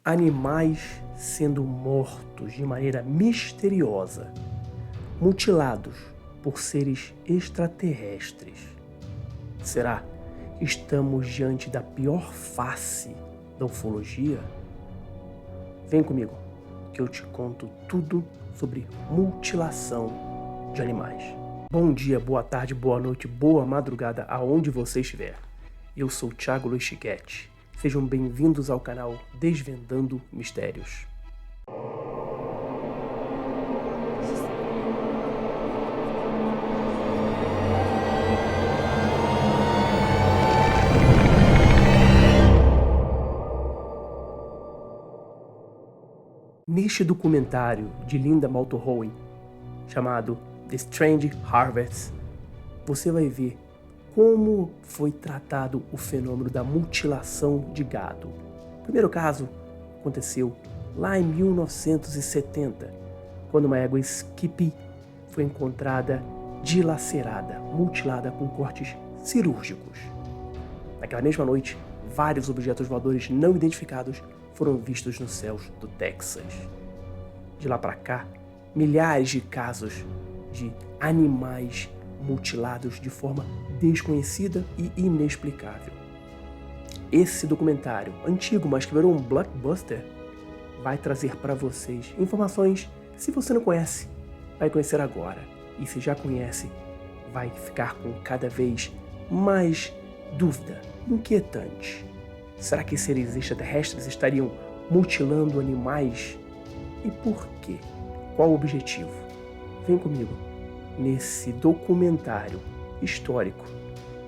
Animais sendo mortos de maneira misteriosa, mutilados por seres extraterrestres. Será que estamos diante da pior face da ufologia? Vem comigo, que eu te conto tudo sobre mutilação de animais. Bom dia, boa tarde, boa noite, boa madrugada, aonde você estiver. Eu sou THIAGO. Sejam bem-vindos ao canal Desvendando Mistérios. Neste documentário de Linda Moulton Howe, chamado The Strange Harvest, você vai ver como foi tratado o fenômeno da mutilação de gado. O primeiro caso aconteceu lá em 1970, quando uma égua Skippy foi encontrada dilacerada, mutilada com cortes cirúrgicos. Naquela mesma noite, vários objetos voadores não identificados foram vistos nos céus do Texas. De lá para cá, milhares de casos de animais mutilados de forma desconhecida e inexplicável. Esse documentário, antigo, mas que virou um blockbuster, vai trazer para vocês informações que, se você não conhece, vai conhecer agora. E se já conhece, vai ficar com cada vez mais dúvida, inquietante. Será que seres extraterrestres estariam mutilando animais? E por quê? Qual o objetivo? Vem comigo nesse documentário histórico,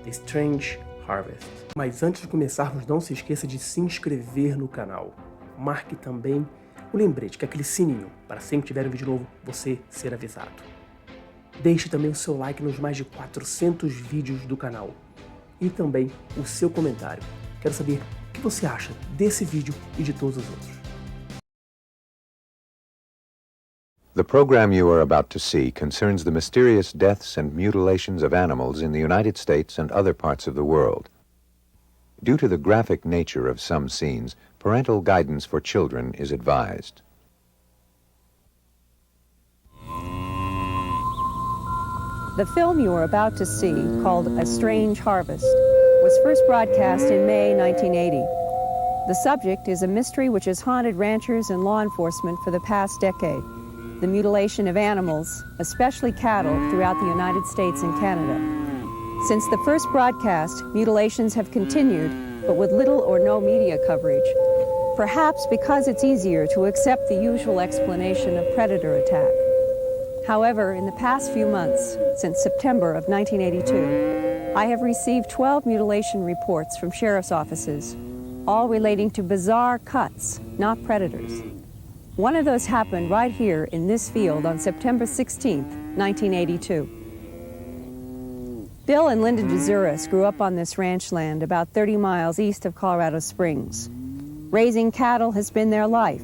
The Strange Harvest. Mas antes de começarmos, não se esqueça de se inscrever no canal. Marque também o lembrete, que é aquele sininho, para sempre que tiver um vídeo novo, você ser avisado. Deixe também o seu like nos mais de 400 vídeos do canal. E também o seu comentário. Quero saber o que você acha desse vídeo e de todos os outros. The program you are about to see concerns the mysterious deaths and mutilations of animals in the United States and other parts of the world. Due to the graphic nature of some scenes, parental guidance for children is advised. The film you are about to see, called A Strange Harvest, was first broadcast in May 1980. The subject is a mystery which has haunted ranchers and law enforcement for the past decade: the mutilation of animals, especially cattle, throughout the United States and Canada. Since the first broadcast, mutilations have continued, but with little or no media coverage, perhaps because it's easier to accept the usual explanation of predator attack. However, in the past few months, since September of 1982, I have received 12 mutilation reports from sheriff's offices, all relating to bizarre cuts, not predators. One of those happened right here in this field on September 16th, 1982. Bill and Linda DeZuris grew up on this ranch land about 30 miles east of Colorado Springs. Raising cattle has been their life,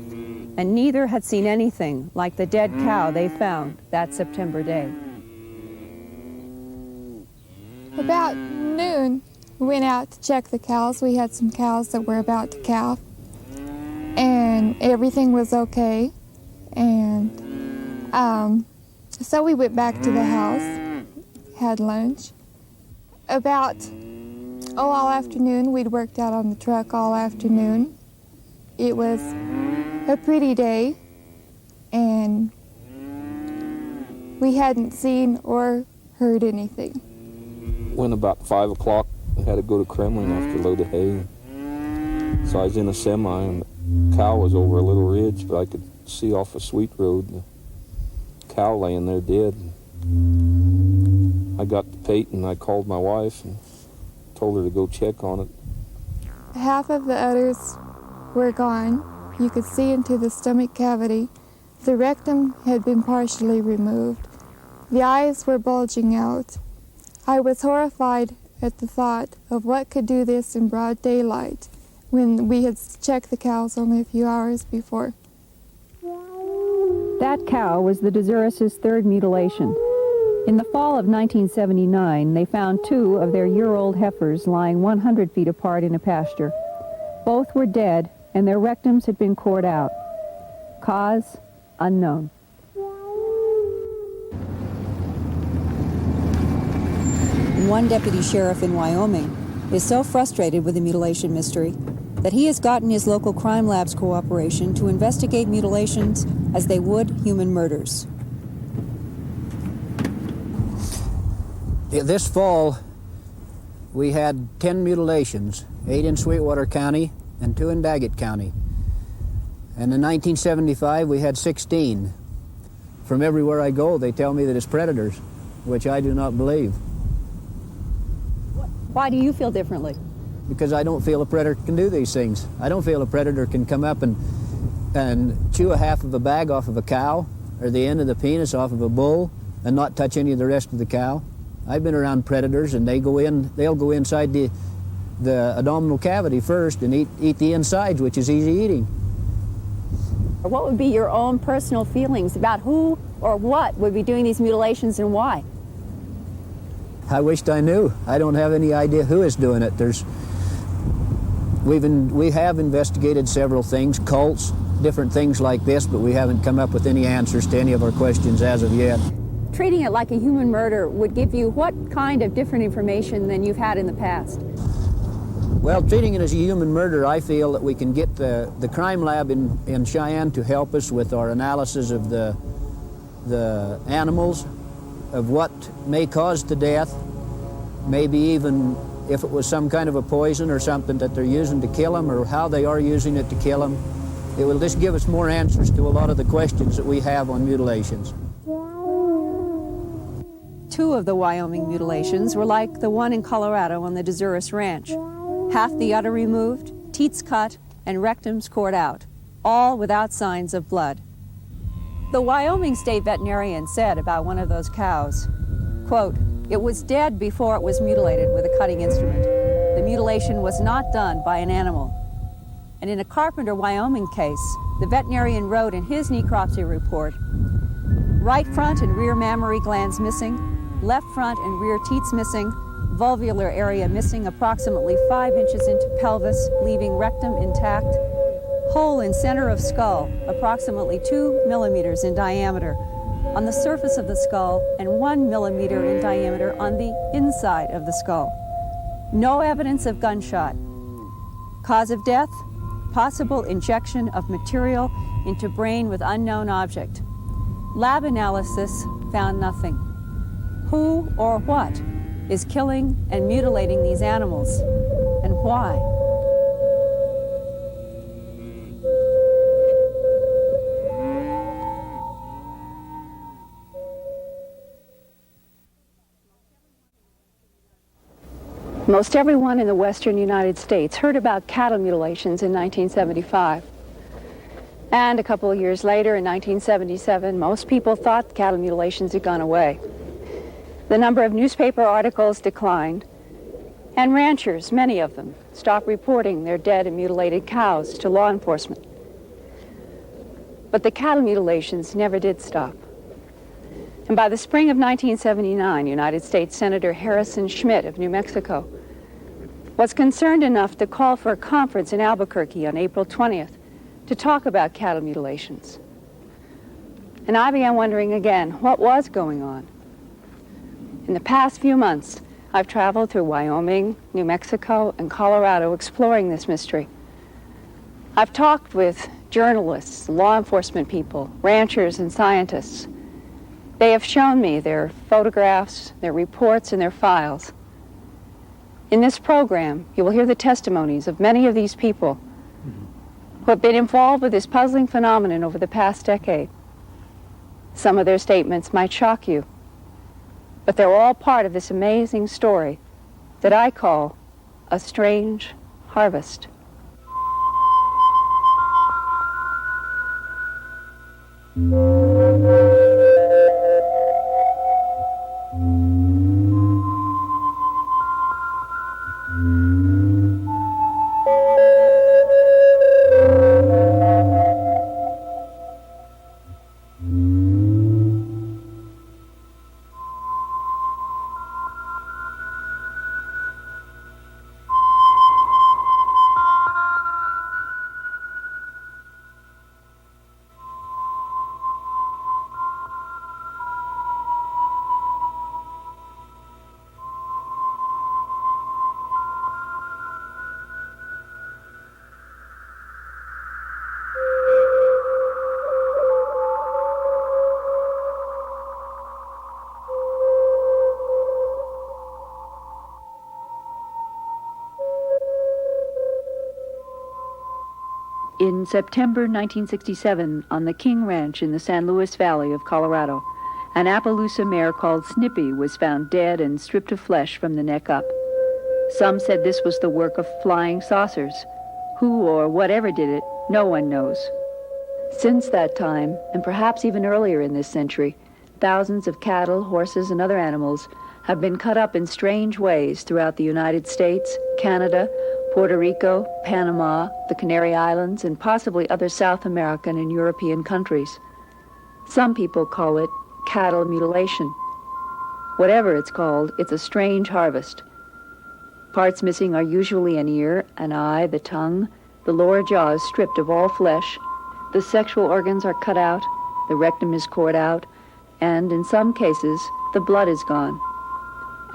and neither had seen anything like the dead cow they found that September day. About noon, we went out to check the cows. We had some cows that were about to calve, and everything was okay. And so we went back to the house, had lunch. About, all afternoon, we'd worked out on the truck all afternoon. It was a pretty day, and we hadn't seen or heard anything. When about 5 o'clock, I had to go to Kremlin after a load of hay. So I was in a semi, and the cow was over a little ridge, but I could see off a sweet road the cow laying there dead. I got the pate and I called my wife and told her to go check on it. Half of the udders were gone. You could see into the stomach cavity. The rectum had been partially removed. The eyes were bulging out. I was horrified at the thought of what could do this in broad daylight when we had checked the cows only a few hours before. That cow was the DeZuris' third mutilation. In the fall of 1979, they found 2 of their year-old heifers lying 100 feet apart in a pasture. Both were dead, and their rectums had been cored out. Cause unknown. One deputy sheriff in Wyoming is so frustrated with the mutilation mystery that he has gotten his local crime lab's cooperation to investigate mutilations as they would human murders. This fall, we had 10 mutilations, 8 in Sweetwater County and 2 in Daggett County. And in 1975, we had 16. From everywhere I go, they tell me that it's predators, which I do not believe. Why do you feel differently? Because I don't feel a predator can do these things. I don't feel a predator can come up and chew a half of a bag off of a cow or the end of the penis off of a bull and not touch any of the rest of the cow. I've been around predators, and they'll go inside the abdominal cavity first and eat the insides, which is easy eating. What would be your own personal feelings about who or what would be doing these mutilations and why? I wished I knew. I don't have any idea who is doing it. We have investigated several things, cults, different things like this, but we haven't come up with any answers to any of our questions as of yet. Treating it like a human murder would give you what kind of different information than you've had in the past? Well, treating it as a human murder, I feel that we can get the crime lab in Cheyenne to help us with our analysis of the animals, of what may cause the death, maybe even if it was some kind of a poison or something that they're using to kill them, or how they are using it to kill them. It will just give us more answers to a lot of the questions that we have on mutilations. 2 of the Wyoming mutilations were like the one in Colorado on the Dezuris Ranch. Half the udder removed, teats cut, and rectums cored out, all without signs of blood. The Wyoming state veterinarian said about one of those cows, quote, "It was dead before it was mutilated with a cutting instrument. The mutilation was not done by an animal." And in a Carpenter, Wyoming case, the veterinarian wrote in his necropsy report, "Right front and rear mammary glands missing, left front and rear teats missing, vulvular area missing approximately 5 inches into pelvis, leaving rectum intact, hole in center of skull, approximately 2 millimeters in diameter, on the surface of the skull, and 1 millimeter in diameter on the inside of the skull. No evidence of gunshot. Cause of death, possible injection of material into brain with unknown object. Lab analysis found nothing. Who or what is killing and mutilating these animals, and why? Most everyone in the western United States heard about cattle mutilations in 1975. And a couple of years later, in 1977, most people thought cattle mutilations had gone away. The number of newspaper articles declined, and ranchers, many of them, stopped reporting their dead and mutilated cows to law enforcement. But the cattle mutilations never did stop. And by the spring of 1979, United States Senator Harrison Schmitt of New Mexico was concerned enough to call for a conference in Albuquerque on April 20th to talk about cattle mutilations. And I began wondering again, what was going on? In the past few months, I've traveled through Wyoming, New Mexico, and Colorado exploring this mystery. I've talked with journalists, law enforcement people, ranchers, and scientists. They have shown me their photographs, their reports, and their files. In this program, you will hear the testimonies of many of these people who have been involved with this puzzling phenomenon over the past decade. Some of their statements might shock you, but they're all part of this amazing story that I call a strange harvest. In September 1967, on the King Ranch in the San Luis Valley of Colorado, an Appaloosa mare called Snippy was found dead and stripped of flesh from the neck up. Some said this was the work of flying saucers. Who or whatever did it, no one knows. Since that time, and perhaps even earlier in this century, thousands of cattle, horses, and other animals have been cut up in strange ways throughout the United States, Canada, Puerto Rico, Panama, the Canary Islands, and possibly other South American and European countries. Some people call it cattle mutilation. Whatever it's called, it's a strange harvest. Parts missing are usually an ear, an eye, the tongue, the lower jaw is stripped of all flesh, the sexual organs are cut out, the rectum is cored out, and in some cases, the blood is gone.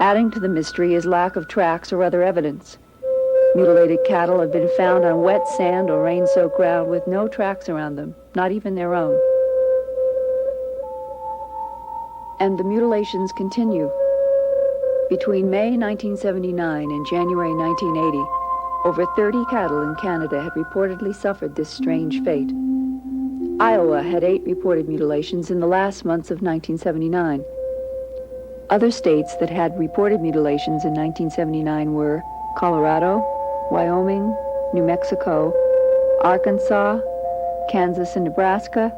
Adding to the mystery is lack of tracks or other evidence. Mutilated cattle have been found on wet sand or rain-soaked ground with no tracks around them, not even their own. And the mutilations continue. Between May 1979 and January 1980, over 30 cattle in Canada had reportedly suffered this strange fate. Iowa had 8 reported mutilations in the last months of 1979. Other states that had reported mutilations in 1979 were Colorado, Wyoming, New Mexico, Arkansas, Kansas and Nebraska,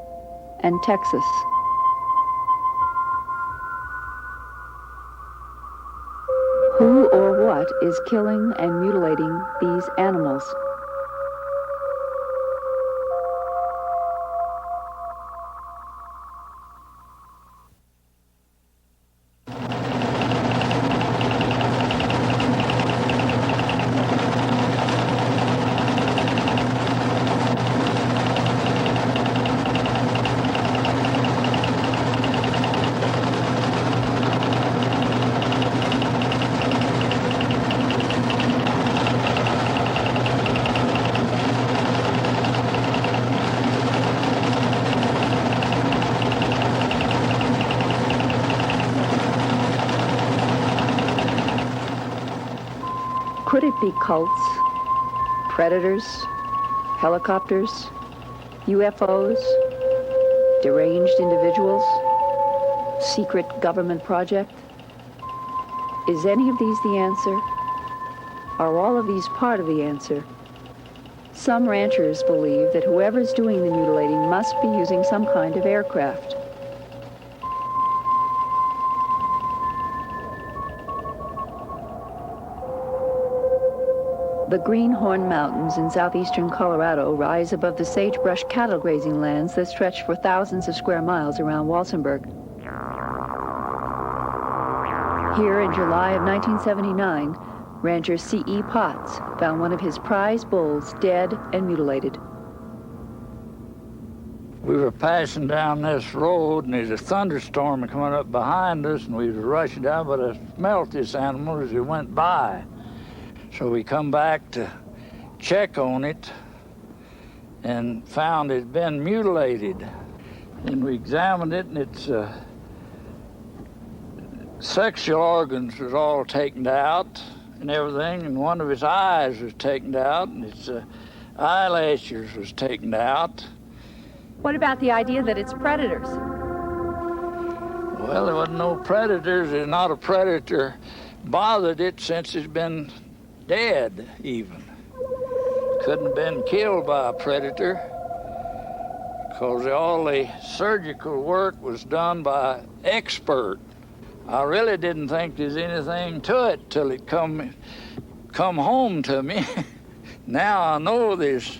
and Texas. Who or what is killing and mutilating these animals? Could it be cults, predators, helicopters, UFOs, deranged individuals, secret government project? Is any of these the answer? Are all of these part of the answer? Some ranchers believe that whoever's doing the mutilating must be using some kind of aircraft. The Greenhorn Mountains in southeastern Colorado rise above the sagebrush cattle grazing lands that stretch for thousands of square miles around Walsenburg. Here in July of 1979, rancher C.E. Potts found one of his prize bulls dead and mutilated. We were passing down this road, and there's a thunderstorm coming up behind us, and we was rushing down, but I smelt this animal as it went by. So we come back to check on it and found it had been mutilated. And we examined it, and its sexual organs was all taken out and everything, and one of its eyes was taken out, and its eyelashes was taken out. What about the idea that it's predators? Well, there wasn't no predators. There's not a predator bothered it since it's been dead, even. Couldn't have been killed by a predator because all the surgical work was done by expert. I really didn't think there's anything to it till it come home to me. Now I know there's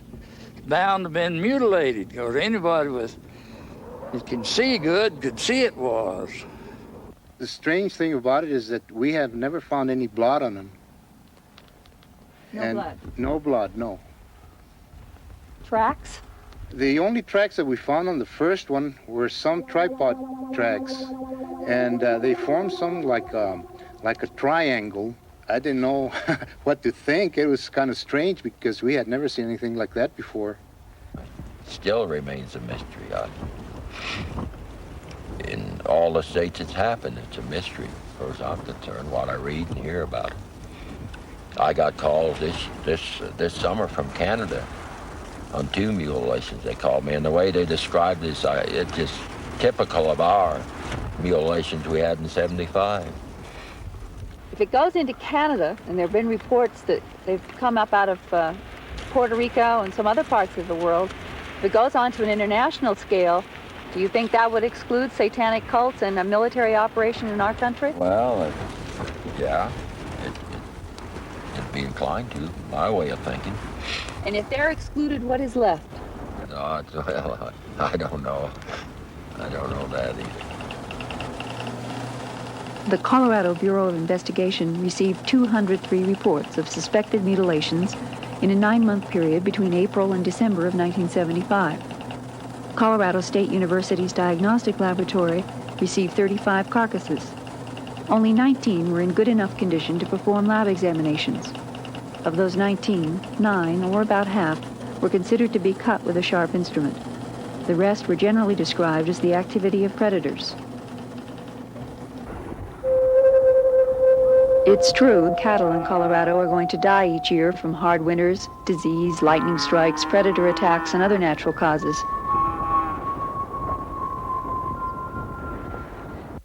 bound to have been mutilated because anybody that can see good could see it was. The strange thing about it is that we have never found any blood on them. Blood? No blood, no. Tracks? The only tracks that we found on the first one were some tripod tracks, and they formed some like a triangle. I didn't know what to think. It was kind of strange because we had never seen anything like that before. Still remains a mystery. In all the states it's happened, it's a mystery, as far as I'm concerned, what I read and hear about it. I got calls this summer from Canada on 2 mutilations, they called me. And the way they described this, it's just typical of our mutilations we had in 75. If it goes into Canada, and there have been reports that they've come up out of Puerto Rico and some other parts of the world, if it goes on to an international scale, do you think that would exclude satanic cults and a military operation in our country? Well, yeah, it'd be inclined to, my way of thinking. And if they're excluded, what is left? Well, I don't know. I don't know that either. The Colorado Bureau of Investigation received 203 reports of suspected mutilations in a 9-month period between April and December of 1975. Colorado State University's diagnostic laboratory received 35 carcasses. Only 19 were in good enough condition to perform lab examinations. Of those 19, 9, or about half, were considered to be cut with a sharp instrument. The rest were generally described as the activity of predators. It's true, cattle in Colorado are going to die each year from hard winters, disease, lightning strikes, predator attacks, and other natural causes.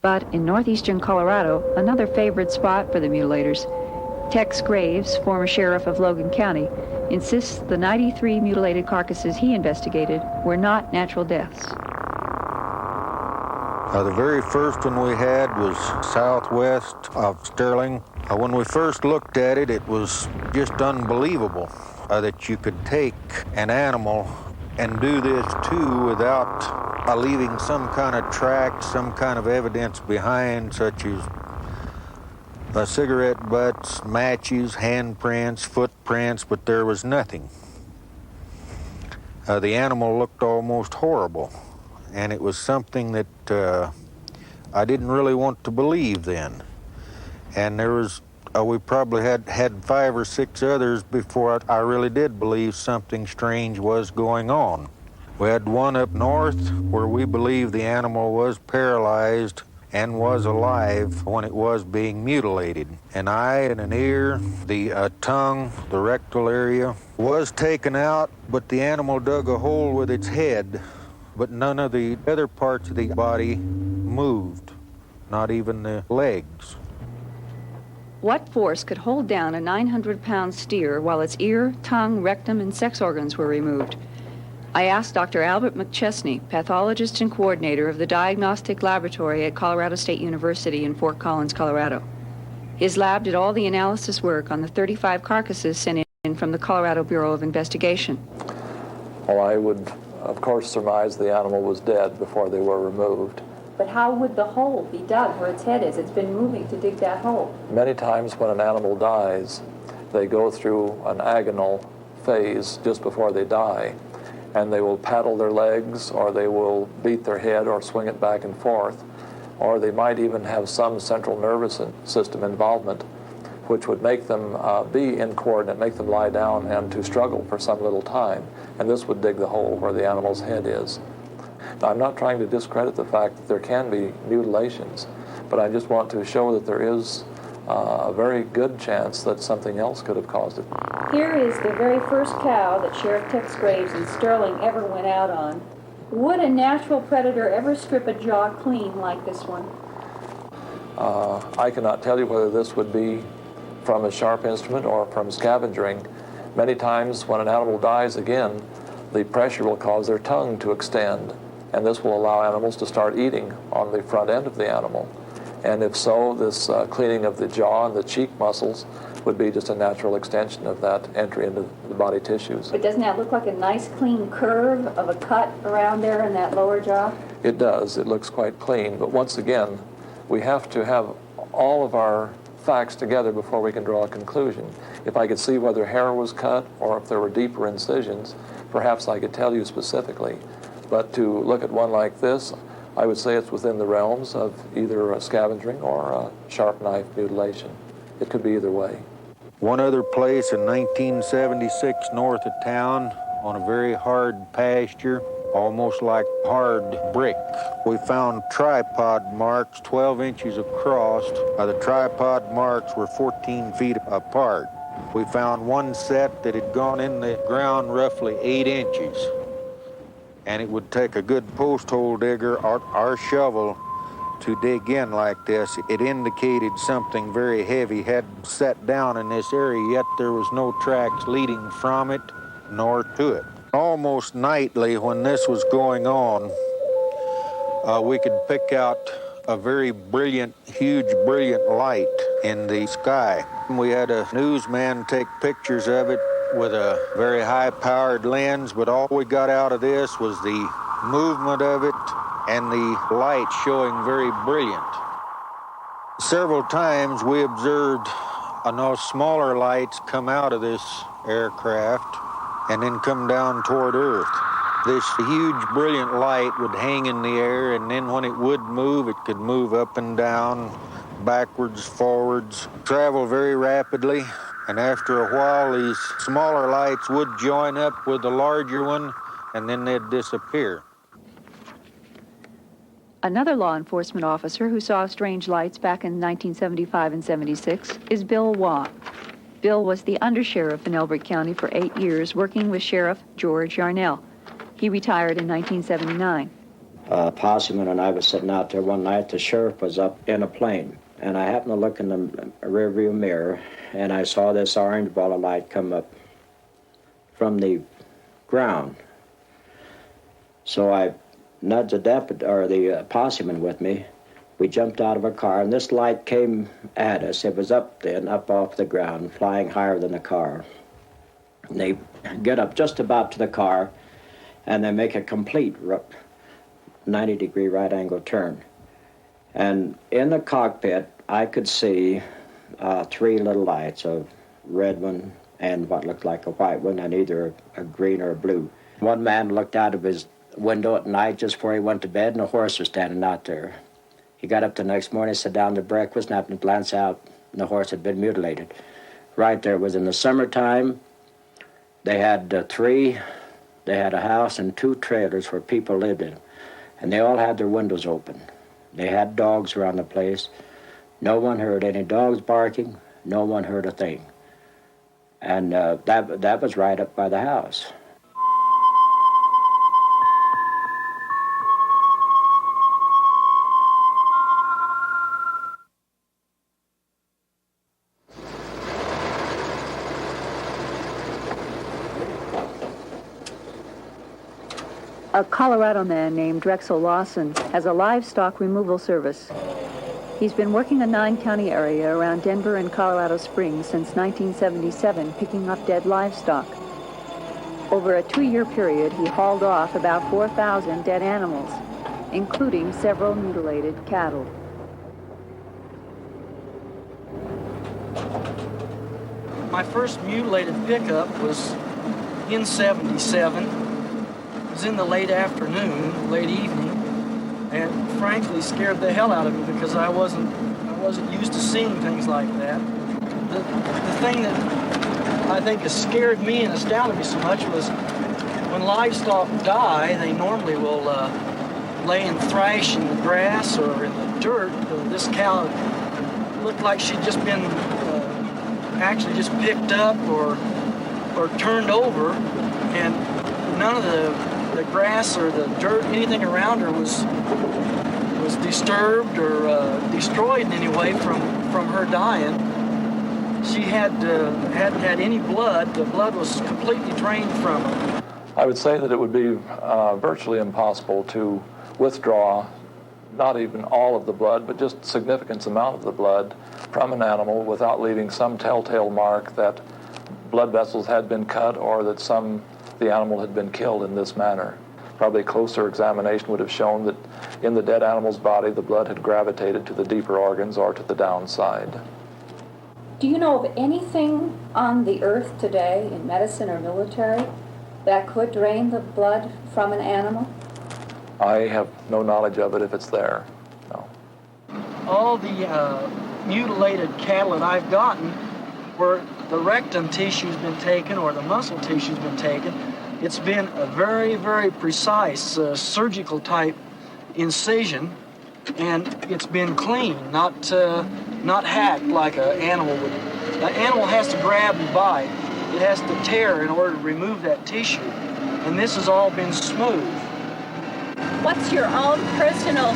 But in northeastern Colorado, another favorite spot for the mutilators, Tex Graves, former sheriff of Logan County, insists the 93 mutilated carcasses he investigated were not natural deaths. The very first one we had was southwest of Sterling. When we first looked at it, it was just unbelievable that you could take an animal and do this too without leaving some kind of track, some kind of evidence behind, such as cigarette butts, matches, handprints, footprints, but there was nothing. The animal looked almost horrible, and it was something that I didn't really want to believe then. And there was, we probably had 5 or 6 others before I really did believe something strange was going on. We had one up north where we believed the animal was paralyzed and was alive when it was being mutilated. An eye and an ear, the tongue, the rectal area was taken out, but the animal dug a hole with its head, but none of the other parts of the body moved, not even the legs. What force could hold down a 900-pound steer while its ear, tongue, rectum, and sex organs were removed? I asked Dr. Albert McChesney, pathologist and coordinator of the Diagnostic Laboratory at Colorado State University in Fort Collins, Colorado. His lab did all the analysis work on the 35 carcasses sent in from the Colorado Bureau of Investigation. Well, I would, of course, surmise the animal was dead before they were removed. But how would the hole be dug where its head is? It's been moving to dig that hole. Many times when an animal dies, they go through an agonal phase just before they die, and they will paddle their legs, or they will beat their head or swing it back and forth, or they might even have some central nervous system involvement, which would make them be incoordinate, make them lie down and to struggle for some little time, and this would dig the hole where the animal's head is. Now, I'm not trying to discredit the fact that there can be mutilations, but I just want to show that there is a very good chance that something else could have caused it. Here is the very first cow that Sheriff Tex Graves in Sterling ever went out on. Would a natural predator ever strip a jaw clean like this one? I cannot tell you whether this would be from a sharp instrument or from scavenging. Many times when an animal dies again, the pressure will cause their tongue to extend, and this will allow animals to start eating on the front end of the animal. And if so, this cleaning of the jaw and the cheek muscles would be just a natural extension of that entry into the body tissues. But doesn't that look like a nice clean curve of a cut around there in that lower jaw? It does. It looks quite clean. But once again, we have to have all of our facts together before we can draw a conclusion. If I could see whether hair was cut or if there were deeper incisions, perhaps I could tell you specifically. But to look at one like this, I would say it's within the realms of either a scavenging or a sharp knife mutilation. It could be either way. One other place in 1976 north of town on a very hard pasture, almost like hard brick. We found tripod marks 12 inches across. The tripod marks were 14 feet apart. We found one set that had gone in the ground roughly 8 inches. And it would take a good post hole digger or our shovel to dig in like this. It indicated something very heavy had set down in this area, yet there was no tracks leading from it nor to it. Almost nightly when this was going on, we could pick out a very brilliant, huge, brilliant light in the sky. We had a newsman take pictures of it with a very high-powered lens, but all we got out of this was the movement of it and the light showing very brilliant. Several times we observed smaller lights come out of this aircraft and then come down toward Earth. This huge, brilliant light would hang in the air, and then when it would move, it could move up and down, backwards, forwards, travel very rapidly. And after a while, these smaller lights would join up with the larger one, and then they'd disappear. Another law enforcement officer who saw strange lights back in 1975 and 76 is Bill Waugh. Bill was the undersheriff in Elbert County for 8 years, working with Sheriff George Yarnell. He retired in 1979. Posseman and I was sitting out there one night. The sheriff was up in a plane, and I happened to look in the rearview mirror, and I saw this orange ball of light come up from the ground. So I nudged the deputy or the posseman with me. We jumped out of a car, and this light came at us. It was up then, up off the ground, flying higher than the car. And they get up just about to the car, and they make a complete 90-degree right-angle turn. And in the cockpit, I could see 3 little lights, a red one and what looked like a white one, and either a green or a blue. One man looked out of his window at night just before he went to bed, and a horse was standing out there. He got up the next morning, sat down to breakfast, and happened to glance out, and the horse had been mutilated. Right there. It was in the summertime. They had They had a house and 2 trailers where people lived in, and they all had their windows open. They had dogs around the place. No one heard any dogs barking. No one heard a thing. And that was right up by the house. A Colorado man named Drexel Lawson has a livestock removal service. He's been working the 9-county area around Denver and Colorado Springs since 1977, picking up dead livestock. Over a 2-year period, he hauled off about 4,000 dead animals, including several mutilated cattle. My first mutilated pickup was in 77. It was in the late afternoon, late evening, and frankly scared the hell out of me because I wasn't used to seeing things like that. The thing that I think has scared me and astounded me so much was when livestock die, they normally will lay and thrash in the grass or in the dirt. This cow looked like she'd just been actually just picked up or turned over, and none of the grass or the dirt, anything around her was disturbed or destroyed in any way from her dying. She hadn't had any blood. The blood was completely drained from her. I would say that it would be virtually impossible to withdraw not even all of the blood, but just a significant amount of the blood from an animal without leaving some telltale mark that blood vessels had been cut or that the animal had been killed in this manner. Probably a closer examination would have shown that in the dead animal's body, the blood had gravitated to the deeper organs or to the downside. Do you know of anything on the earth today, in medicine or military, that could drain the blood from an animal? I have no knowledge of it if it's there, no. All the mutilated cattle that I've gotten where the rectum tissue's been taken or the muscle tissue's been taken, it's been a very, very precise surgical type incision, and it's been clean, not hacked like an animal The animal has to grab and bite. It has to tear in order to remove that tissue. And this has all been smooth. What's your own personal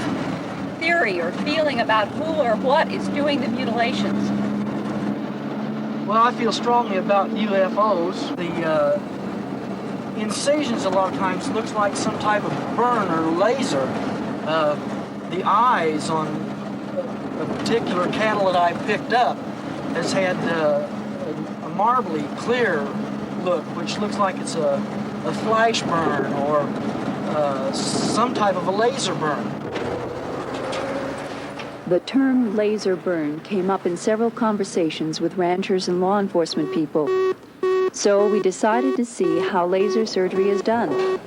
theory or feeling about who or what is doing the mutilations? Well, I feel strongly about UFOs. The incisions a lot of times looks like some type of burn or laser. The eyes on a particular cattle that I picked up has had a marbly clear look, which looks like it's a flash burn or some type of a laser burn. The term laser burn came up in several conversations with ranchers and law enforcement people. So we decided to see how laser surgery is done.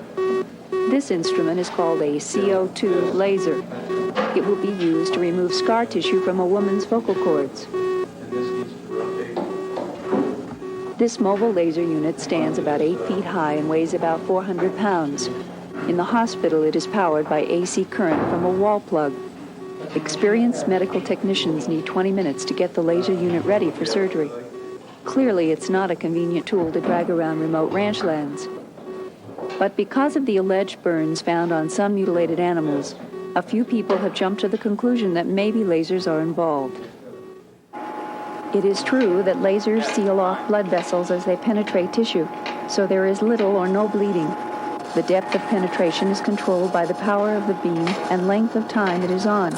This instrument is called a CO2 laser. It will be used to remove scar tissue from a woman's vocal cords. This mobile laser unit stands about 8 feet high and weighs about 400 pounds. In the hospital, it is powered by AC current from a wall plug. Experienced medical technicians need 20 minutes to get the laser unit ready for surgery. Clearly, it's not a convenient tool to drag around remote ranch lands. But because of the alleged burns found on some mutilated animals, a few people have jumped to the conclusion that maybe lasers are involved. It is true that lasers seal off blood vessels as they penetrate tissue, so there is little or no bleeding. The depth of penetration is controlled by the power of the beam and length of time it is on.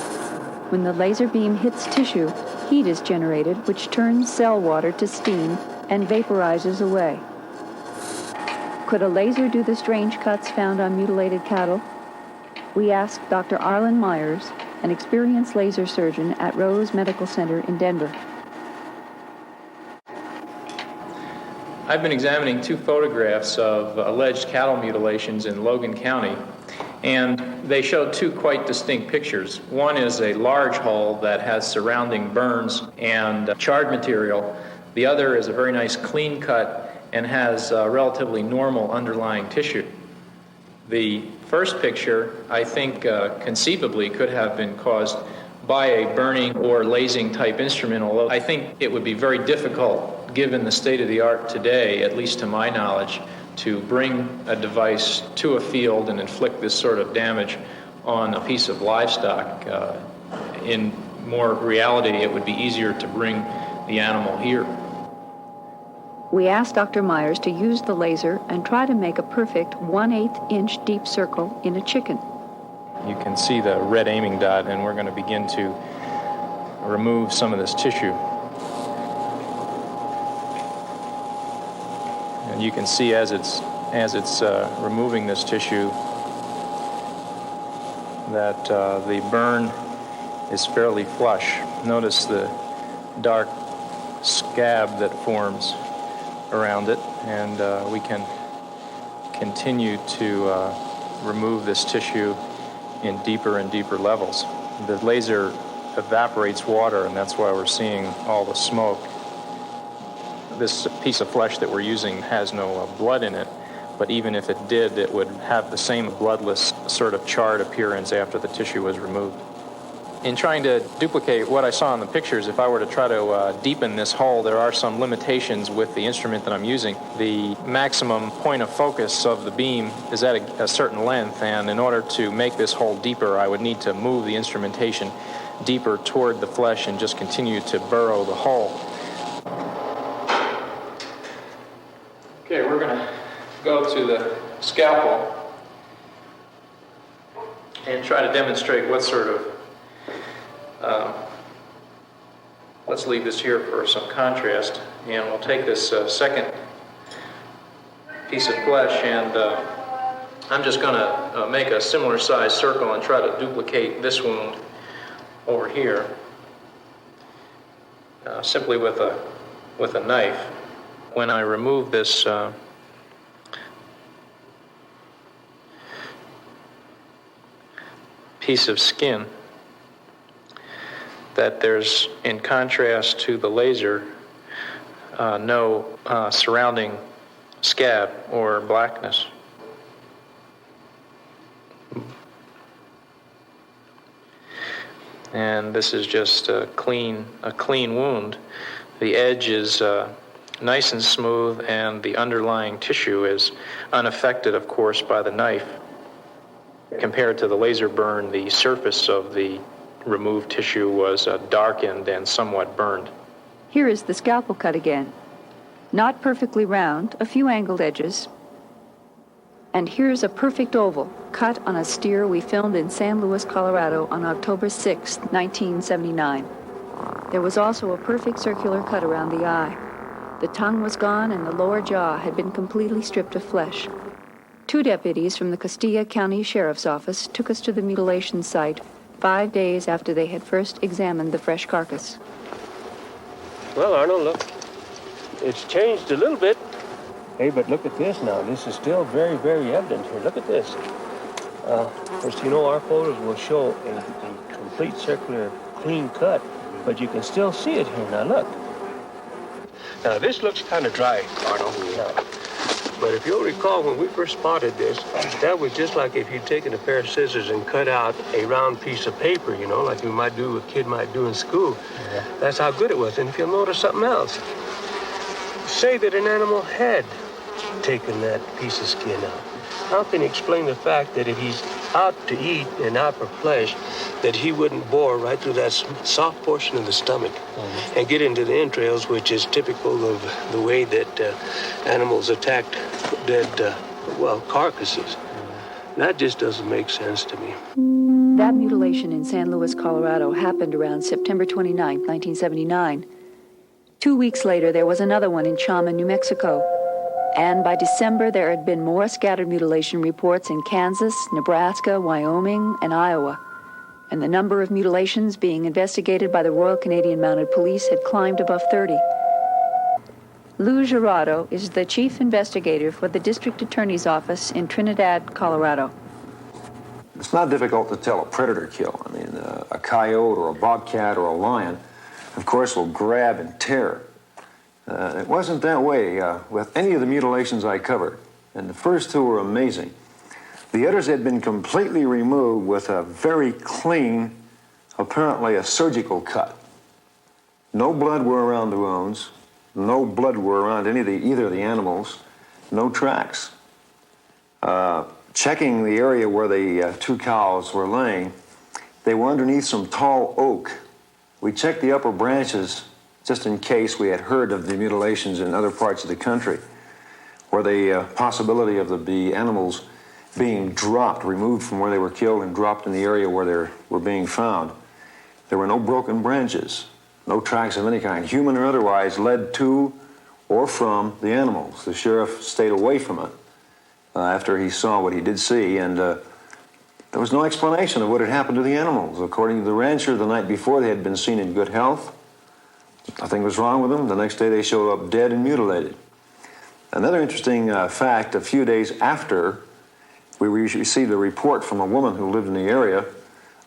When the laser beam hits tissue, heat is generated, which turns cell water to steam and vaporizes away. Could a laser do the strange cuts found on mutilated cattle? We asked Dr. Arlen Myers, an experienced laser surgeon at Rose Medical Center in Denver. I've been examining 2 photographs of alleged cattle mutilations in Logan County, and they showed 2 quite distinct pictures. One is a large hole that has surrounding burns and charred material. The other is a very nice clean cut and has relatively normal underlying tissue. The first picture, I think, conceivably could have been caused by a burning or lasing type instrument, although I think it would be very difficult, given the state of the art today, at least to my knowledge, to bring a device to a field and inflict this sort of damage on a piece of livestock. In more reality, it would be easier to bring the animal here. We asked Dr. Myers to use the laser and try to make a perfect 1/8 inch deep circle in a chicken. You can see the red aiming dot, and we're going to begin to remove some of this tissue. And you can see as it's removing this tissue that the burn is fairly flush. Notice the dark scab that forms around it, and we can continue to remove this tissue in deeper and deeper levels. The laser evaporates water, and that's why we're seeing all the smoke. This piece of flesh that we're using has no blood in it, but even if it did, it would have the same bloodless sort of charred appearance after the tissue was removed. In trying to duplicate what I saw in the pictures, if I were to try to deepen this hole, there are some limitations with the instrument that I'm using. The maximum point of focus of the beam is at a certain length, and in order to make this hole deeper, I would need to move the instrumentation deeper toward the flesh and just continue to burrow the hole. Okay, we're going to go to the scalpel and try to demonstrate what sort of let's leave this here for some contrast, and we'll take this second piece of flesh, and I'm just going to make a similar size circle and try to duplicate this wound over here simply with a knife. When I remove this piece of skin, that there's, in contrast to the laser, no surrounding scab or blackness. And this is just a clean wound The edge is nice and smooth, and the underlying tissue is unaffected, of course, by the knife. Compared to the laser burn, the surface of the removed tissue was darkened and somewhat burned. Here is the scalpel cut again. Not perfectly round, a few angled edges. And here's a perfect oval, cut on a steer we filmed in San Luis, Colorado on October 6, 1979. There was also a perfect circular cut around the eye. The tongue was gone and the lower jaw had been completely stripped of flesh. 2 deputies from the Castilla County Sheriff's Office took us to the mutilation site 5 days after they had first examined the fresh carcass. Well, Arnold, look, it's changed a little bit. Hey, but look at this now. This is still very, very evident here. Look at this. Of course, you know, our photos will show a complete circular, clean cut, but you can still see it here. Now, look. Now, this looks kind of dry, Arnold. Yeah. But if you'll recall, when we first spotted this, that was just like if you'd taken a pair of scissors and cut out a round piece of paper, you know, like a kid might do in school. Yeah. That's how good it was. And if you'll notice something else, say that an animal had taken that piece of skin out. How can you explain the fact that if he's out to eat and out for flesh, that he wouldn't bore right through that soft portion of the stomach and get into the entrails, which is typical of the way that animals attacked dead, carcasses? That just doesn't make sense to me. That mutilation in San Luis, Colorado happened around September 29, 1979. 2 weeks later, there was another one in Chama, New Mexico. And by December, there had been more scattered mutilation reports in Kansas, Nebraska, Wyoming, and Iowa. And the number of mutilations being investigated by the Royal Canadian Mounted Police had climbed above 30. Lou Gerardo is the chief investigator for the District Attorney's Office in Trinidad, Colorado. It's not difficult to tell a predator kill. I mean, a coyote or a bobcat or a lion, of course, will grab and tear. It wasn't that way with any of the mutilations I covered, and the first 2 were amazing. The others had been completely removed with a very clean, apparently a surgical cut. No blood were around the wounds, no blood were around either of the animals, no tracks. Checking the area where the 2 cows were laying, they were underneath some tall oak. We checked the upper branches just in case we had heard of the mutilations in other parts of the country, where the possibility of the animals being dropped, removed from where they were killed and dropped in the area where they were being found. There were no broken branches, no tracks of any kind, human or otherwise, led to or from the animals. The sheriff stayed away from it after he saw what he did see, and there was no explanation of what had happened to the animals. According to the rancher, the night before they had been seen in good health. Nothing was wrong with them. The next day they showed up dead and mutilated. Another interesting fact, a few days after, we received a report from a woman who lived in the area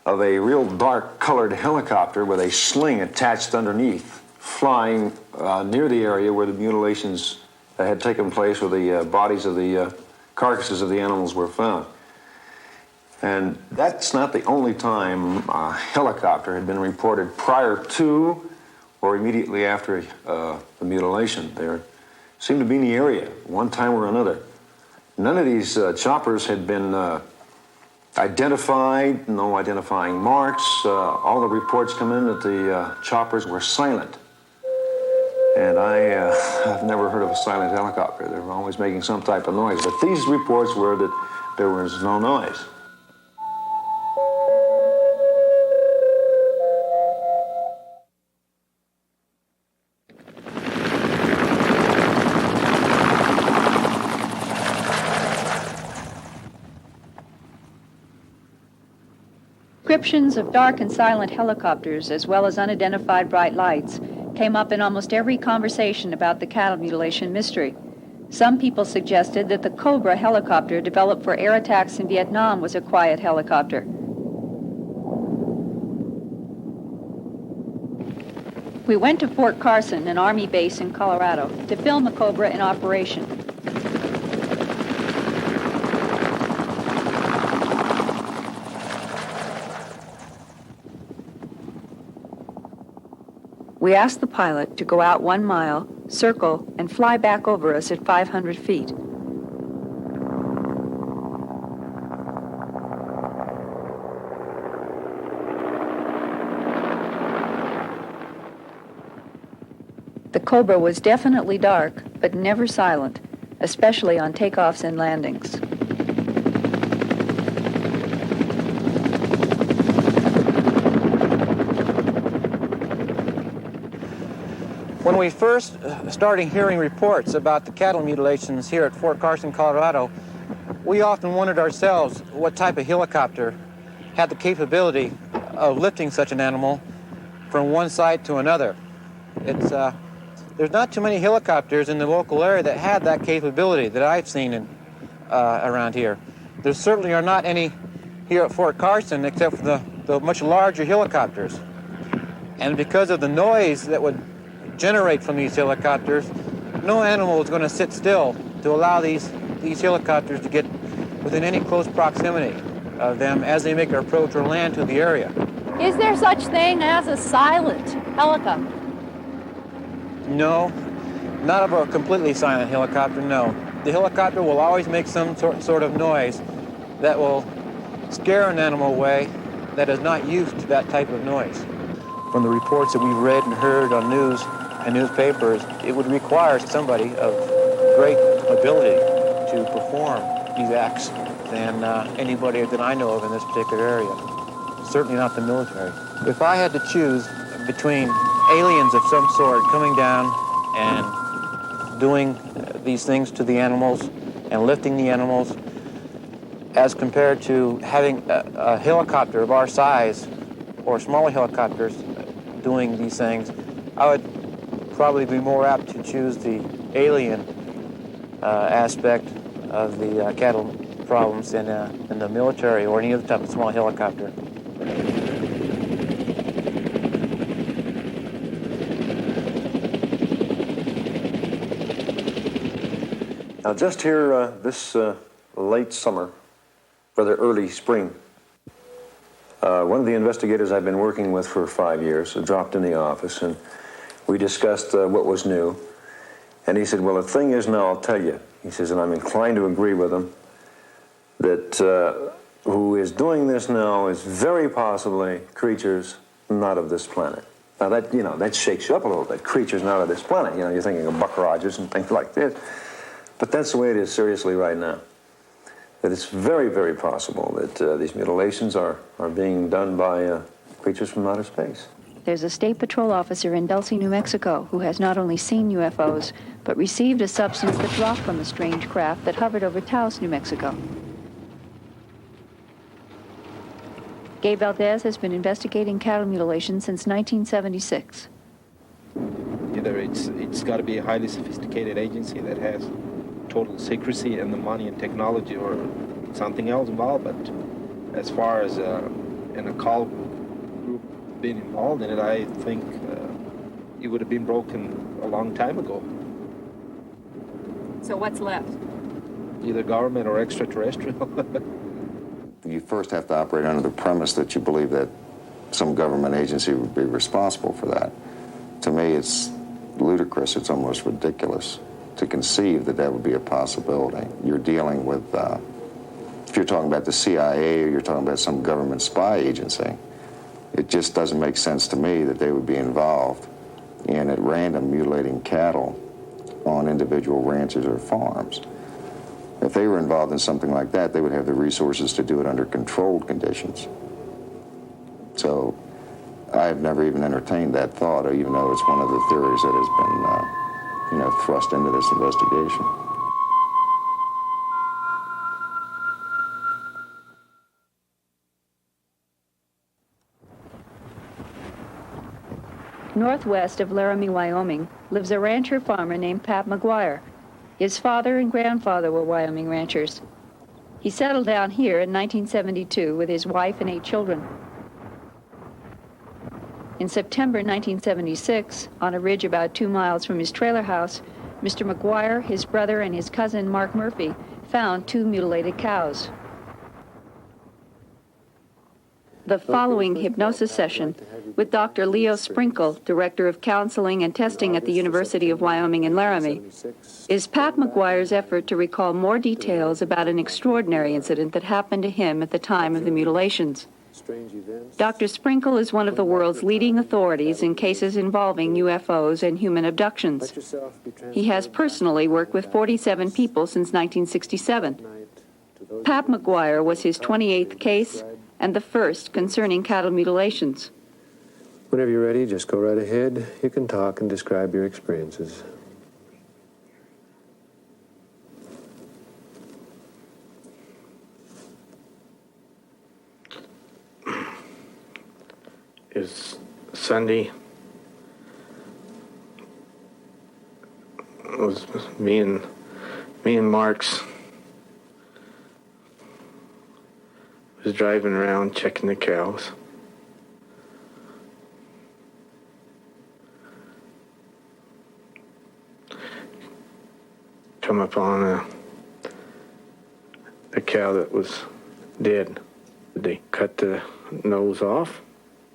of a real dark-colored helicopter with a sling attached underneath, flying near the area where the mutilations had taken place, where the bodies of the carcasses of the animals were found. And that's not the only time a helicopter had been reported prior to or immediately after the mutilation. There seemed to be in the area, one time or another. None of these choppers had been identified, no identifying marks. All the reports come in that the choppers were silent. And I've never heard of a silent helicopter. They were always making some type of noise. But these reports were that there was no noise. Descriptions of dark and silent helicopters, as well as unidentified bright lights, came up in almost every conversation about the cattle mutilation mystery. Some people suggested that the Cobra helicopter developed for air attacks in Vietnam was a quiet helicopter. We went to Fort Carson, an Army base in Colorado, to film a Cobra in operation. We asked the pilot to go out 1 mile, circle, and fly back over us at 500 feet. The Cobra was definitely dark, but never silent, especially on takeoffs and landings. When we first started hearing reports about the cattle mutilations here at Fort Carson, Colorado, we often wondered ourselves what type of helicopter had the capability of lifting such an animal from one site to another. There's not too many helicopters in the local area that had that capability that I've seen around here. There certainly are not any here at Fort Carson except for the much larger helicopters. And because of the noise that would generate from these helicopters, no animal is going to sit still to allow these helicopters to get within any close proximity of them as they make their approach or land to the area. Is there such thing as a silent helicopter? No, not of a completely silent helicopter, no. The helicopter will always make some sort of noise that will scare an animal away that is not used to that type of noise. From the reports that we've read and heard on news and newspapers, it would require somebody of great ability to perform these acts than anybody that I know of in this particular area. Certainly not the military. If I had to choose between aliens of some sort coming down and doing these things to the animals and lifting the animals as compared to having a helicopter of our size or smaller helicopters doing these things, I would probably be more apt to choose the alien aspect of the cattle problems than in the military or any other type of small helicopter. Now, just here this late summer, rather early spring, one of the investigators I've been working with for 5 years dropped in the office, and we discussed what was new. And he said, well, the thing is now, I'll tell you. He says, and I'm inclined to agree with him, that who is doing this now is very possibly creatures not of this planet. Now, that, you know, that shakes you up a little bit. Creatures not of this planet. You know, you're thinking of Buck Rogers and things like this. But that's the way it is seriously right now. That it's very, very possible that these mutilations are being done by creatures from outer space. There's a state patrol officer in Dulce, New Mexico, who has not only seen UFOs, but received a substance that dropped from a strange craft that hovered over Taos, New Mexico. Gabe Valdez has been investigating cattle mutilation since 1976. Either it's got to be a highly sophisticated agency that has total secrecy and the money and technology, or something else involved. But as far as an occult group being involved in it, I think it would have been broken a long time ago. So what's left? Either government or extraterrestrial. You first have to operate under the premise that you believe that some government agency would be responsible for that. To me, it's ludicrous. It's almost ridiculous to conceive that that would be a possibility. You're dealing with, if you're talking about the CIA or you're talking about some government spy agency, it just doesn't make sense to me that they would be involved in at random mutilating cattle on individual ranches or farms. If they were involved in something like that, they would have the resources to do it under controlled conditions. So I've never even entertained that thought, even though it's one of the theories that has been thrust into this investigation. Northwest of Laramie, Wyoming, lives a rancher-farmer named Pat McGuire. His father and grandfather were Wyoming ranchers. He settled down here in 1972 with his wife and 8 children. In September 1976, on a ridge about 2 miles from his trailer house, Mr. McGuire, his brother, and his cousin, Mark Murphy, found 2 mutilated cows. the following hypnosis session with Dr. Leo Sprinkle, Director of Counseling and Testing at the University of Wyoming in Laramie, is Pat McGuire's effort to recall more details about an extraordinary incident that happened to him at the time of the mutilations. Dr. Sprinkle is one of the world's leading authorities in cases involving UFOs and human abductions. He has personally worked with 47 people since 1967. Pat McGuire was his 28th case and the first concerning cattle mutilations. Whenever you're ready, just go right ahead. You can talk and describe your experiences. It's Sunday. It was me and Marks was driving around checking the cows. Come upon a cow that was dead. They cut the nose off,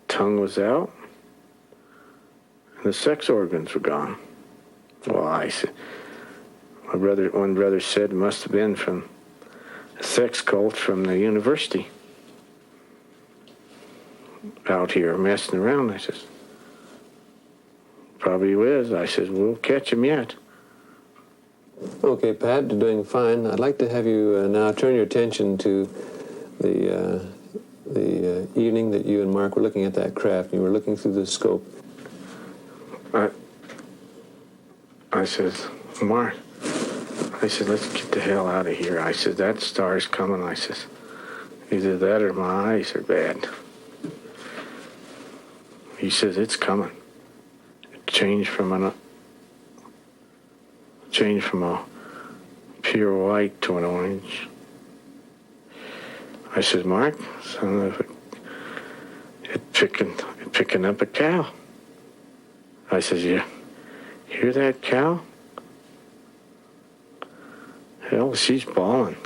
tongue was out, and the sex organs were gone. Well, I said, one brother said it must have been from a sex cult from the university out here messing around. I says, probably was. I says, we'll catch him yet. Okay, Pat, you're doing fine. I'd like to have you now turn your attention to the evening that you and Mark were looking at that craft. You were looking through the scope. I says, Mark, I said, let's get the hell out of here. I said, that star's coming. I says, either that or my eyes are bad. He says, it's coming. It changed from a pure white to an orange. I said, Mark, son of a, it picking up a cow. I says, you hear that cow? Hell, she's bawling.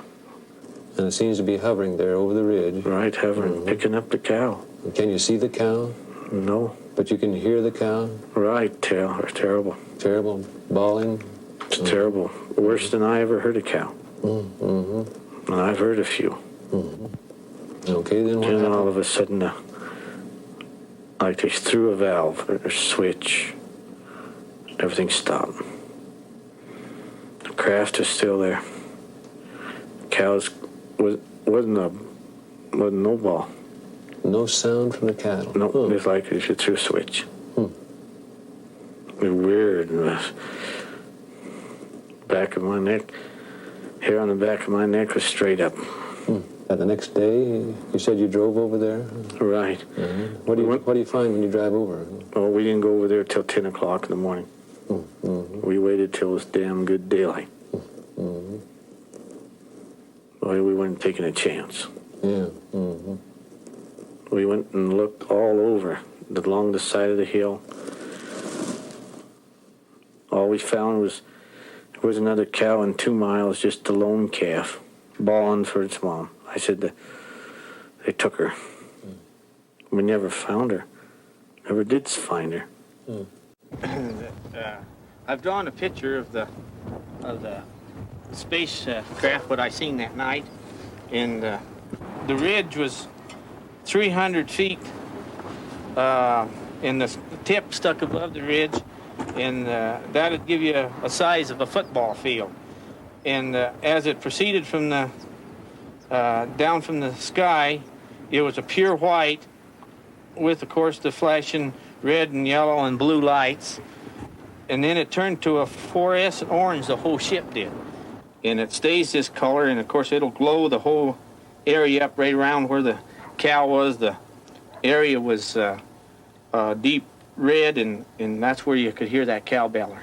And it seems to be hovering there over the ridge. Right, hovering, picking up the cow. And can you see the cow? No. But you can hear the cow? Right, terrible. Terrible, bawling? It's terrible. Worse than I ever heard a cow. Mm-hmm. And I've heard a few. Mm-hmm. Okay, then what happened? happened? All of a sudden, like they threw a valve or a switch. Everything stopped. The craft is still there. Cows wasn't no ball. No sound from the cattle? No, it was like if you threw a switch. It was weird. Back of my neck, hair on the back of my neck was straight up. The next day, you said you drove over there? Right. Mm-hmm. What do you find when you drive over? Oh, we didn't go over there till 10 o'clock in the morning. Mm-hmm. We waited till it was damn good daylight. Mm-hmm. Well, we weren't taking a chance. Yeah. Mm-hmm. We went and looked all over, along the side of the hill. All we found was there was another cow in 2 miles, just a lone calf, bawling for its mom. I said they took her. We never found her. Never did find her. I've drawn a picture of the spacecraft what I seen that night, and the ridge was 300 feet, and the tip stuck above the ridge, and that'd give you a size of a football field. And as it proceeded from the down from the sky, it was a pure white with, of course, the flashing red and yellow and blue lights. And then it turned to a fluorescent orange, the whole ship did. And it stays this color, and of course it'll glow the whole area up right around where the cow was. The area was deep red, and that's where you could hear that cow beller.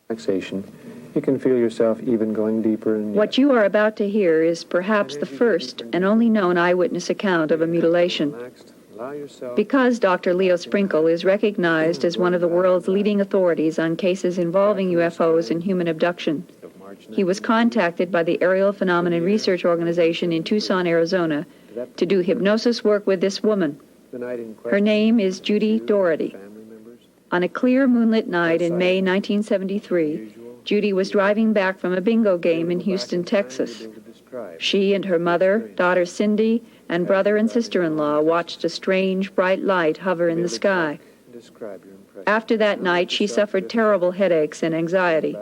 Relaxation. You can feel yourself even going deeper and What you are about to hear is perhaps the first and only known eyewitness account of a mutilation. Because Dr. Leo Sprinkle is recognized as one of the world's leading authorities on cases involving UFOs and human abduction, he was contacted by the Aerial Phenomenon Research Organization in Tucson, Arizona, to do hypnosis work with this woman. Her name is Judy Doherty. On a clear moonlit night in May 1973, Judy was driving back from a bingo game in Houston, Texas. She and her mother, daughter Cindy, and brother and sister-in-law watched a strange, bright light hover in the sky. After that night, she suffered terrible headaches and anxiety.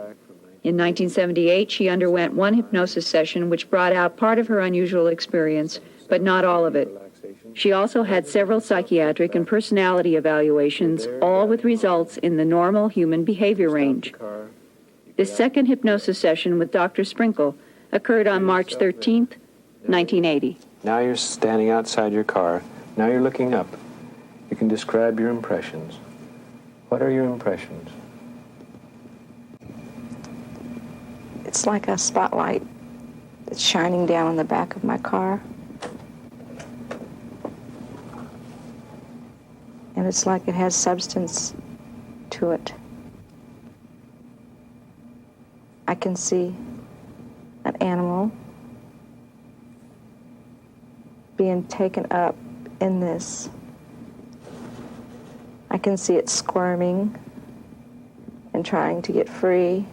In 1978, she underwent one hypnosis session which brought out part of her unusual experience, but not all of it. She also had several psychiatric and personality evaluations, all with results in the normal human behavior range. This second hypnosis session with Dr. Sprinkle occurred on March 13th, 1980. Now you're standing outside your car. Now you're looking up. You can describe your impressions. What are your impressions? It's like a spotlight that's shining down on the back of my car. And it's like it has substance to it. I can see an animal being taken up in this. I can see it squirming and trying to get free.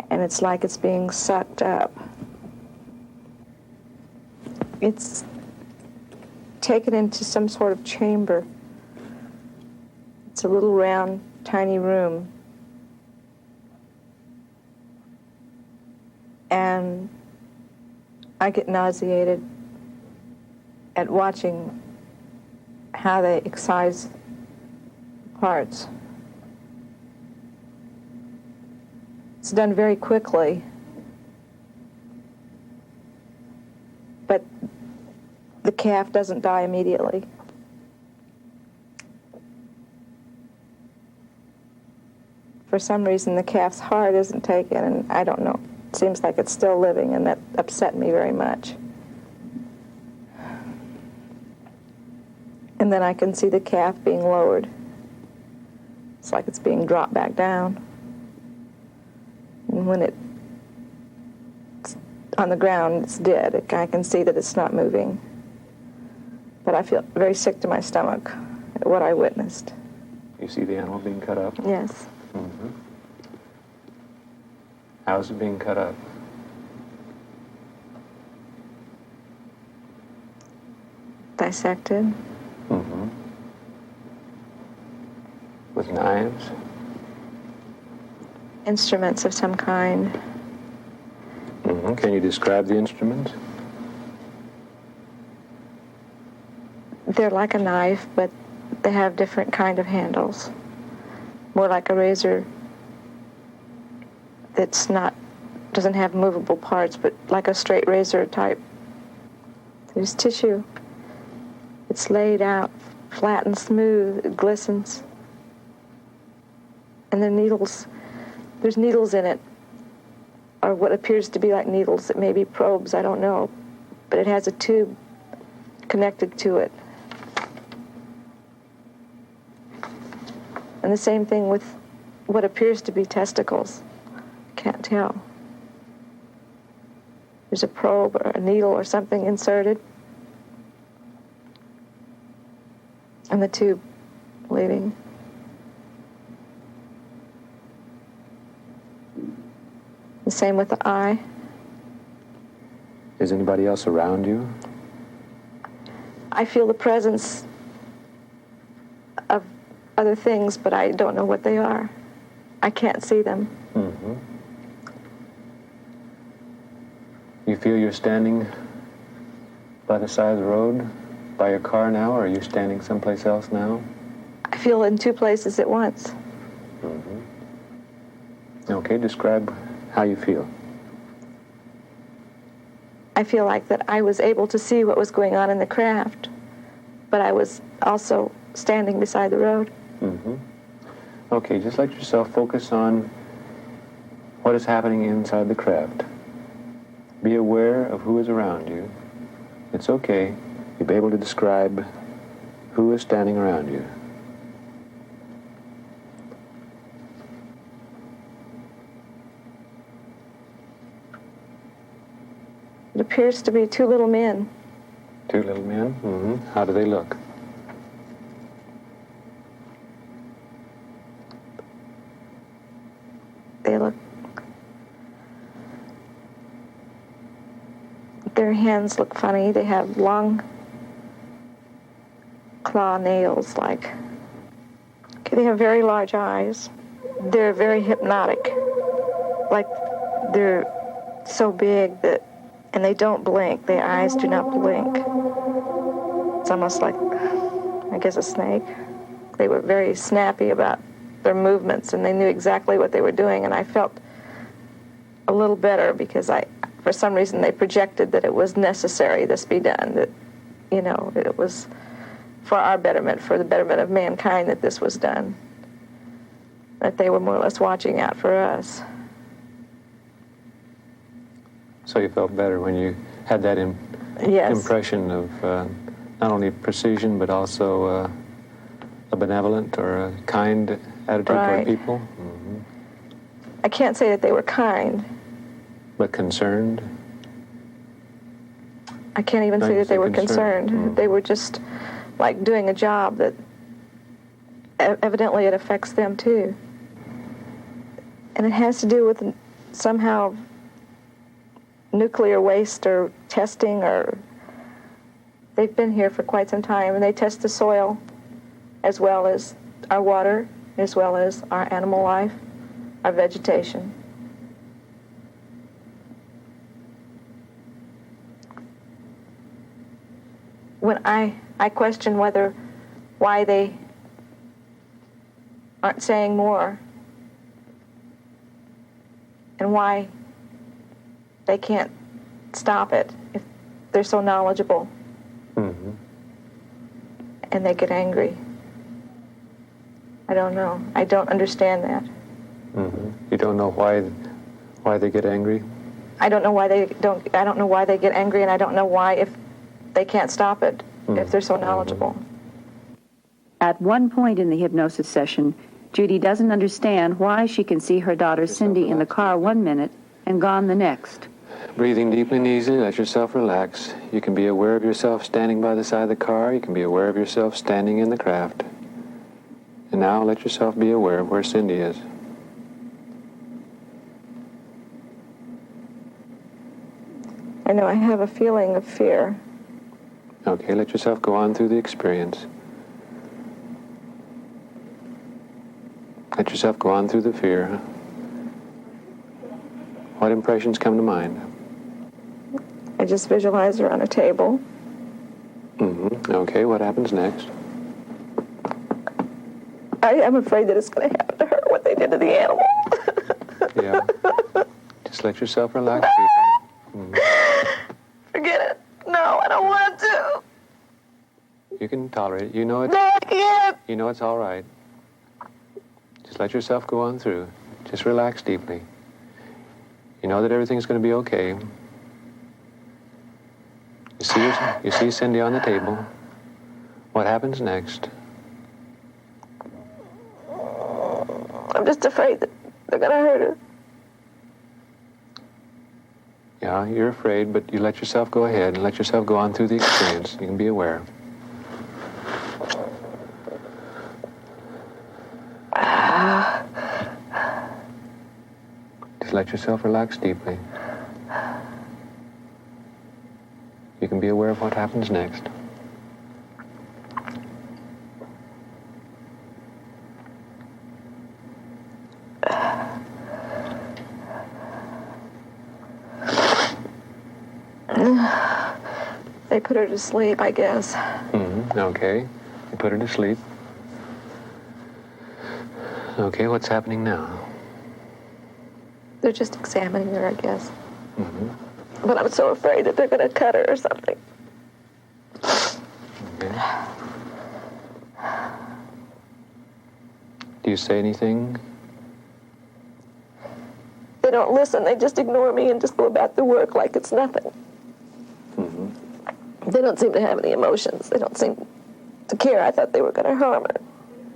And it's like it's being sucked up. It's taken into some sort of chamber. It's a little round, tiny room. And I get nauseated at watching how they excise parts. It's done very quickly, but the calf doesn't die immediately. For some reason, the calf's heart isn't taken, and I don't know. It seems like it's still living, and that upset me very much. And then I can see the calf being lowered. It's like it's being dropped back down. And when it's on the ground, it's dead. I can see that it's not moving. But I feel very sick to my stomach at what I witnessed. You see the animal being cut up? Yes. Mm-hmm. How's it being cut up? Dissected. Mm-hmm. With knives? Instruments of some kind. Mm-hmm. Can you describe the instruments? They're like a knife, but they have different kind of handles. More like a razor that's doesn't have movable parts, but like a straight razor type. There's tissue. It's laid out flat and smooth. It glistens. And the needles, there's needles in it, or what appears to be like needles. It may be probes, I don't know. But it has a tube connected to it. And the same thing with what appears to be testicles. Can't tell. There's a probe or a needle or something inserted. And the tube leaving. The same with the eye. Is anybody else around you? I feel the presence of other things, but I don't know what they are. I can't see them. Mm-hmm. You feel you're standing by the side of the road, by your car now, or are you standing someplace else now? I feel in two places at once. Mm-hmm. Okay, describe how you feel. I feel like that I was able to see what was going on in the craft, but I was also standing beside the road. Mm-hmm. Okay, just let yourself focus on what is happening inside the craft. Be aware of who is around you. It's okay. be able to describe who is standing around you. It appears to be two little men. Two little men? Mm-hmm. How do they look? Their hands look funny. They have long claw nails, like. They have very large eyes. They're very hypnotic. Like, they're so big that, and they don't blink. Their eyes do not blink. It's almost like, I guess, a snake. They were very snappy about their movements, and they knew exactly what they were doing, and I felt a little better because for some reason, they projected that it was necessary this be done, that, you know, it was for our betterment, for the betterment of mankind that this was done, that they were more or less watching out for us. So you felt better when you had that Yes. impression of not only precision, but also a benevolent or a kind attitude Right. toward people? Mm-hmm. I can't say that they were kind. But concerned? I can't even say that they were concerned. Mm-hmm. They were just like doing a job that evidently it affects them too. And it has to do with somehow nuclear waste or testing, or they've been here for quite some time, and they test the soil as well as our water, as well as our animal life, our vegetation. When I question why they aren't saying more, and why they can't stop it if they're so knowledgeable. Mm-hmm. And they get angry. I don't know. I don't understand that. Mm-hmm. You don't know why they get angry? I don't know why they get angry, and I don't know why if they can't stop it if they're so knowledgeable. At one point in the hypnosis session, Judy doesn't understand why she can see her daughter Cindy in the car 1 minute and gone the next. Breathing deeply and easily, let yourself relax. You can be aware of yourself standing by the side of the car. You can be aware of yourself standing in the craft. And now let yourself be aware of where Cindy is. I know I have a feeling of fear. Okay, let yourself go on through the experience. Let yourself go on through the fear. What impressions come to mind? I just visualize her on a table. Mm-hmm. Okay, what happens next? I am afraid that it's going to happen to her, what they did to the animal. Yeah. Just let yourself relax. Mm-hmm. Forget it. No, I don't want to. You can tolerate it. You know it's... No, I can't. You know it's all right. Just let yourself go on through. Just relax deeply. You know that everything's going to be okay. You see Cindy on the table. What happens next? I'm just afraid that they're going to hurt her. Yeah, you're afraid, but you let yourself go ahead and let yourself go on through the experience. You can be aware. Just let yourself relax deeply. You can be aware of what happens next. They put her to sleep, I guess. Mm-hmm. Okay. You put her to sleep. Okay, what's happening now? They're just examining her, I guess. Mm-hmm. But I'm so afraid that they're going to cut her or something. Okay. Do you say anything? They don't listen. They just ignore me and just go about their work like it's nothing. Mm-hmm. They don't seem to have any emotions. They don't seem to care. I thought they were going to harm her.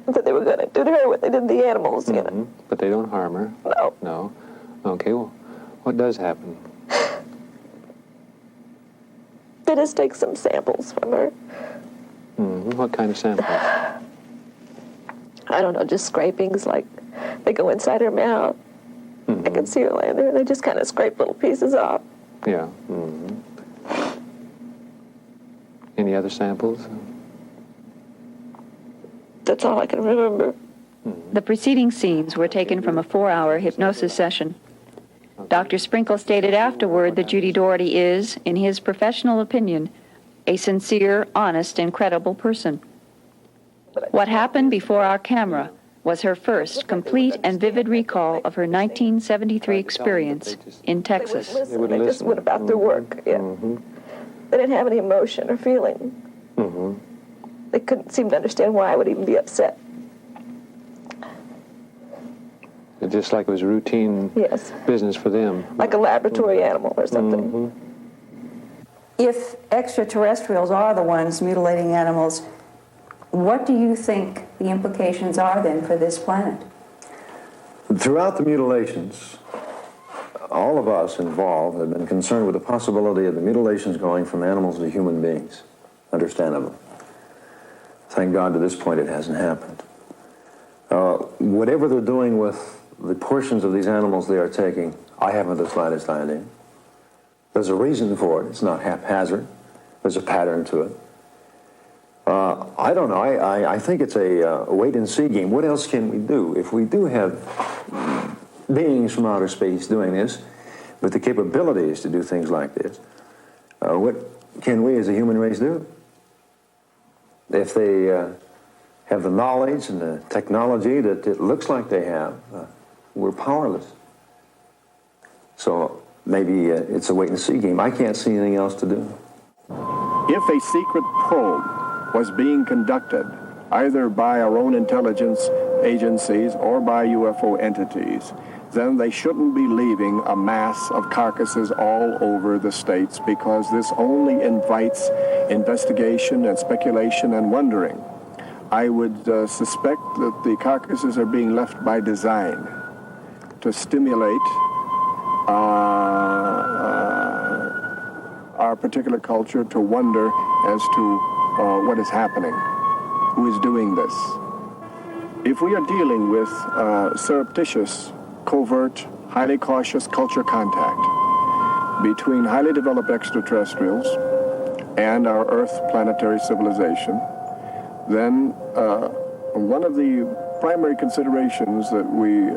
I thought they were going to do to her what they did to the animals, you know. But they don't harm her? No. No? Okay, well, what does happen? They just take some samples from her. What kind of samples? I don't know, just scrapings, like they go inside her mouth. I can see her laying there, and they just kind of scrape little pieces off. Yeah. Any other samples? That's all I can remember. The preceding scenes were taken from a 4-hour hypnosis session. Dr. Sprinkle stated afterward that Judy Doherty is, in his professional opinion, a sincere, honest, and credible person. What happened before our camera was her first complete and vivid recall of her 1973 experience in Texas. They just went about their work, yeah. They didn't have any emotion or feeling. They couldn't seem to understand why I would even be upset. Just like it was routine business for them. Like a laboratory animal or something. If extraterrestrials are the ones mutilating animals, what do you think the implications are then for this planet? Throughout the mutilations, all of us involved have been concerned with the possibility of the mutilations going from animals to human beings, understandably. Thank God to this point it hasn't happened. Whatever they're doing with the portions of these animals they are taking, I haven't the slightest idea. There's a reason for it. It's not haphazard. There's a pattern to it. I don't know. I think it's a wait-and-see game. What else can we do? If we do have beings from outer space doing this, with the capabilities to do things like this, what can we as a human race do? If they have the knowledge and the technology that it looks like they have, we're powerless. So maybe it's a wait-and-see game. I can't see anything else to do. If a secret probe was being conducted either by our own intelligence agencies or by UFO entities, then they shouldn't be leaving a mass of carcasses all over the states, because this only invites investigation and speculation and wondering. I would suspect that the carcasses are being left by design to stimulate our particular culture to wonder as to what is happening, who is doing this. If we are dealing with surreptitious, covert, highly cautious culture contact between highly developed extraterrestrials and our Earth planetary civilization, then one of the primary considerations that we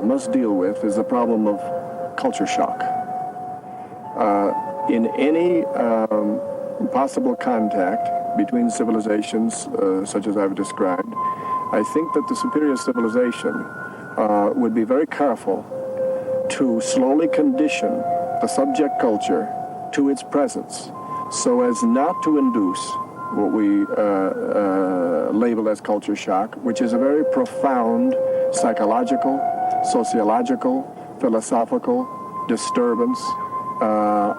must deal with is the problem of culture shock. In any possible contact between civilizations such as I've described, I think that the superior civilization would be very careful to slowly condition the subject culture to its presence so as not to induce what we label as culture shock, which is a very profound psychological, sociological, philosophical disturbance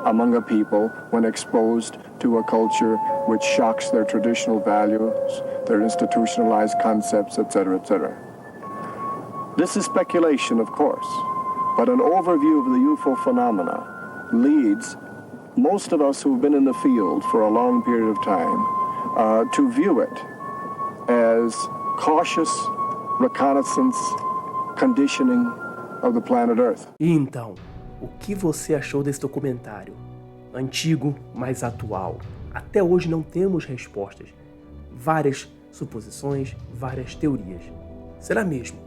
among a people when exposed to a culture which shocks their traditional values, their institutionalized concepts, etc., etc. This is speculation, of course, but an overview of the UFO phenomena leads most of us who've been in the field for a long period of time to view it as cautious reconnaissance conditioning of the planet Earth. E então, o que você achou desse documentário? Antigo, mas atual. Até hoje não temos respostas. Várias suposições, várias teorias. Será mesmo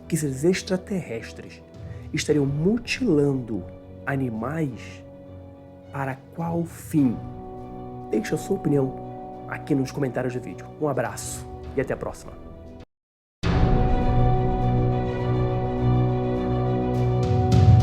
que esses extraterrestres estariam mutilando animais? Para qual fim? Deixe a sua opinião aqui nos comentários do vídeo. Um abraço e até a próxima.